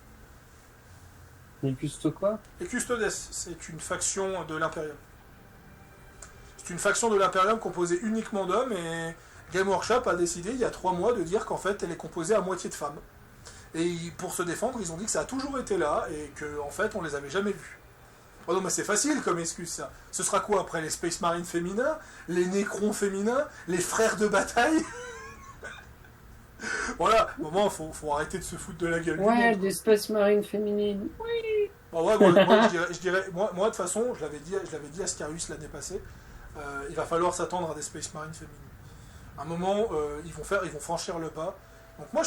Les Custodes quoi ? Les Custodes, c'est une faction de l'Imperium. C'est une faction de l'Imperium composée uniquement d'hommes et Game Workshop a décidé il y a 3 mois de dire qu'en fait elle est composée à moitié de femmes. Et pour se défendre, ils ont dit que ça a toujours été là et qu'en fait on les avait jamais vus. Oh non mais c'est facile comme excuse ça. Ce sera quoi après les Space Marines féminins, les Nécrons féminins, les frères de bataille? Voilà, au moment faut arrêter de se foutre de la gueule. Ouais, des Space Marines féminines. Oui. Bon, ouais, moi je dirais de toute façon, je l'avais dit à Scarius l'année passée, il va falloir s'attendre à des Space Marines féminines. À un moment, ils vont franchir le pas. Donc moi,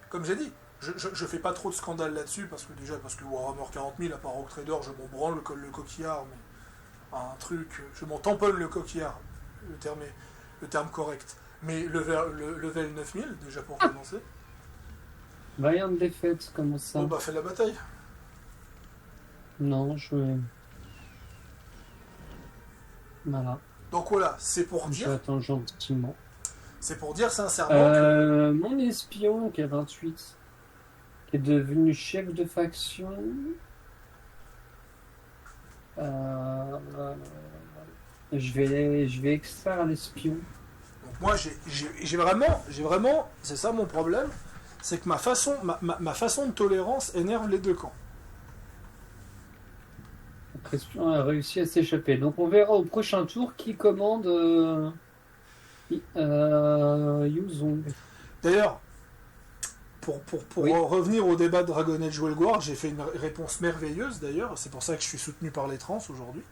comme j'ai dit, je fais pas trop de scandale là-dessus, parce que Warhammer 40 000, à part Rogue Trader, je m'en branle le coquillard, mais un truc, je m'en tamponne le coquillard, le terme correct. Mais level 9000, déjà pour commencer. Vaillante défaite, comment ça ? Bon bah fais la bataille. Non, Voilà. Donc voilà, c'est pour dire... J'attends gentiment. C'est pour dire sincèrement que... Mon espion, qui a 28, qui est devenu chef de faction... Je vais extraire l'espion. Donc moi, j'ai vraiment... C'est ça mon problème, c'est que ma façon de tolérance énerve les deux camps. L'espion a réussi à s'échapper. Donc on verra au prochain tour qui commande Yuzong. D'ailleurs, pour Oui. revenir au débat de Dragon Age Wellguard, j'ai fait une réponse merveilleuse d'ailleurs, c'est pour ça que je suis soutenu par les trans aujourd'hui.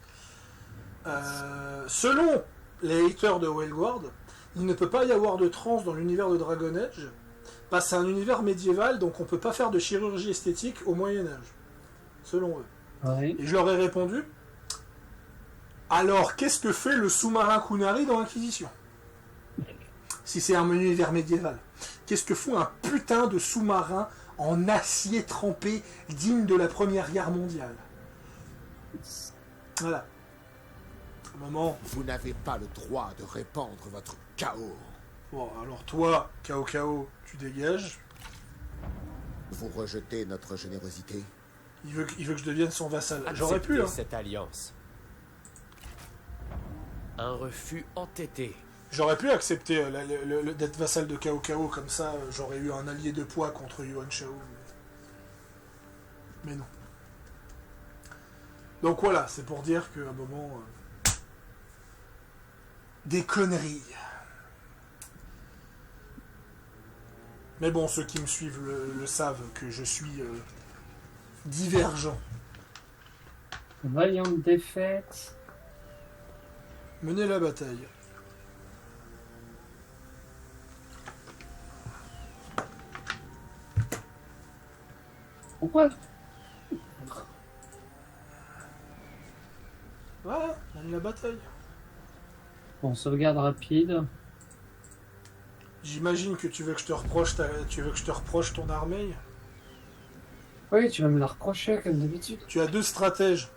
Selon les haters de Wellguard, il ne peut pas y avoir de trans dans l'univers de Dragon Age, parce que c'est un univers médiéval, donc on ne peut pas faire de chirurgie esthétique au Moyen-Âge, selon eux. Oui. Et je leur ai répondu, alors qu'est-ce que fait le sous-marin Kunari dans l'Inquisition ? Si c'est un univers médiéval. Qu'est-ce que fout un putain de sous-marin en acier trempé digne de la Première Guerre mondiale ? Voilà. Un moment. Vous n'avez pas le droit de répandre votre chaos. Bon, alors toi, KO, tu dégages. Vous rejetez notre générosité. Il veut que je devienne son vassal. J'aurais pu, hein. Cette alliance. Un refus entêté. J'aurais pu accepter d'être vassal de KO, comme ça, j'aurais eu un allié de poids contre Yuan Shao. Mais non. Donc voilà, c'est pour dire qu'à un moment... Des conneries. Mais bon, ceux qui me suivent le savent que je suis divergent. Vaillante défaite. Menez la bataille. Pourquoi? Voilà, même la bataille. Bon, sauvegarde rapide. J'imagine que tu veux que je te reproche ton armée. Oui, tu vas me la reprocher comme d'habitude. Tu as 2 stratèges.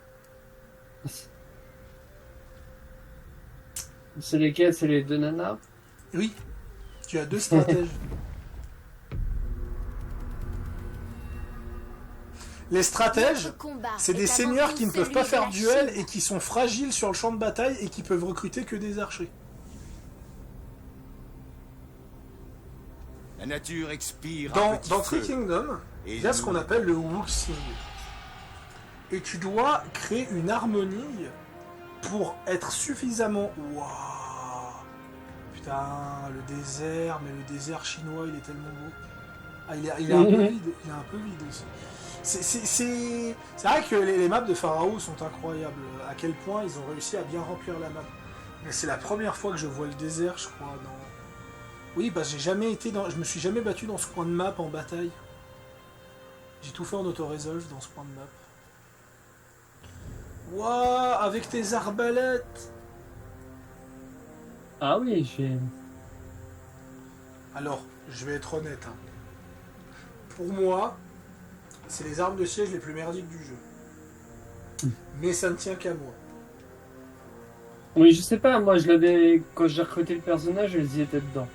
C'est lesquels? C'est les deux nanas? Oui, tu as 2 stratèges. Les stratèges, Notre combat c'est est des avant seigneurs tout qui ne peuvent celui pas de faire la duel Chine. et qui sont fragiles sur le champ de bataille et qui peuvent recruter que des archers. La nature expire Dans, à petit dans feu. Tree Kingdom, Et il y a ce nous- qu'on appelle le Wuxing. Et tu dois créer une harmonie pour être suffisamment... Waouh! Putain, le désert, mais le désert chinois, il est tellement beau. Ah, il est un peu vide, il est un peu vide aussi. C'est vrai que les maps de Pharaon sont incroyables. À quel point ils ont réussi à bien remplir la map. Mais c'est la première fois que je vois le désert, je crois. Oui, parce que je me suis jamais battu dans ce coin de map en bataille. J'ai tout fait en auto-resolve dans ce coin de map. Waouh, avec tes arbalètes! Ah oui, j'ai... Alors, je vais être honnête. Hein. Pour moi, c'est les armes de siège les plus merdiques du jeu. Mais ça ne tient qu'à moi. Oui, je sais pas, moi je l'avais... Quand j'ai recruté le personnage, elles y étaient dedans.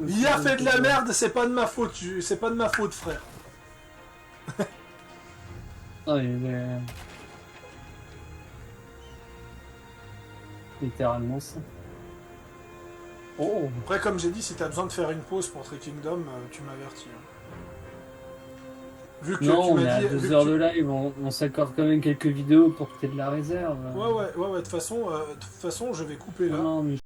Il a fait de la merde, c'est pas de ma faute, c'est pas de ma faute, frère. Ah, il est... Littéralement ça. Oh! Après, comme j'ai dit, si t'as besoin de faire une pause pour Tree Kingdom, tu m'avertis. Hein. Vu que Non, tu on est m'as à dit. 2 vu que heures tu- de live, on s'accorde quand même quelques vidéos pour que t'aies de la réserve. Ouais, de toute façon, je vais couper là. Non, mais